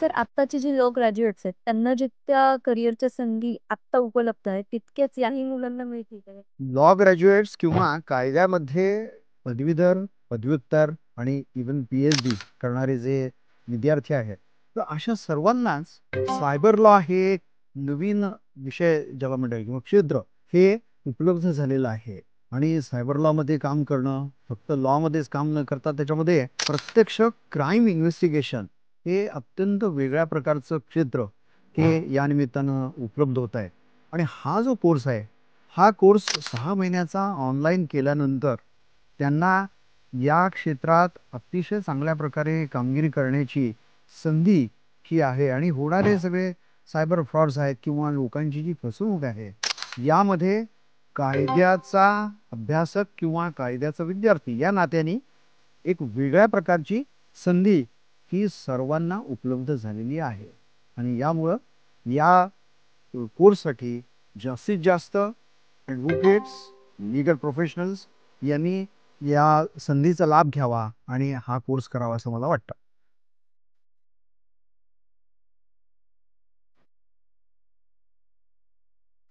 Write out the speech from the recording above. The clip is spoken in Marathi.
सर आत्ताचे जे लॉ ग्रॅज्युएट्स आहेत त्यांना जितक्या करिअरच्या संधी आत्ता उपलब्ध आहेत तितक्याच याही मुलांना मिळतील का? लॉ ग्रॅज्युएट्स किंवा कायद्यामध्ये पदवीधर, पदव्युत्तर आणि इव्हन PhD करणारे जे विद्यार्थी आहेत, तर अशा सर्वांनाच सायबर लॉ हे एक नवीन विषय ज्याला म्हणता येईल किंवा क्षेत्र हे उपलब्ध झालेलं आहे. आणि सायबर लॉमध्ये काम करणं फक्त लॉमध्येच काम न करता त्याच्यामध्ये प्रत्यक्ष क्राईम इन्व्हेस्टिगेशन हे अत्यंत वेगळ्या प्रकारचं क्षेत्र हे या निमित्तानं उपलब्ध होत आहे. आणि हा जो कोर्स आहे, हा कोर्स 6 महिन्याचा ऑनलाईन केल्यानंतर त्यांना या क्षेत्रात अतिशय चांगल्या प्रकारे कामगिरी करण्याची संधी ही आहे. आणि होणारे सगळे सायबर फ्रॉड्स आहेत किंवा लोकांची जी फसवणूक आहे, यामध्ये कायद्याचा अभ्यासक किंवा कायद्याचा विद्यार्थी या नात्याने एक वेगळ्या प्रकारची संधी ही सर्वांना उपलब्ध झालेली आहे. आणि यामुळं या कोर्ससाठी जास्तीत जास्त ॲडव्होकेट्स, लीगल प्रोफेशनल्स यांनी या संधीचा लाभ घ्यावा आणि हा कोर्स करावा असं मला वाटतं.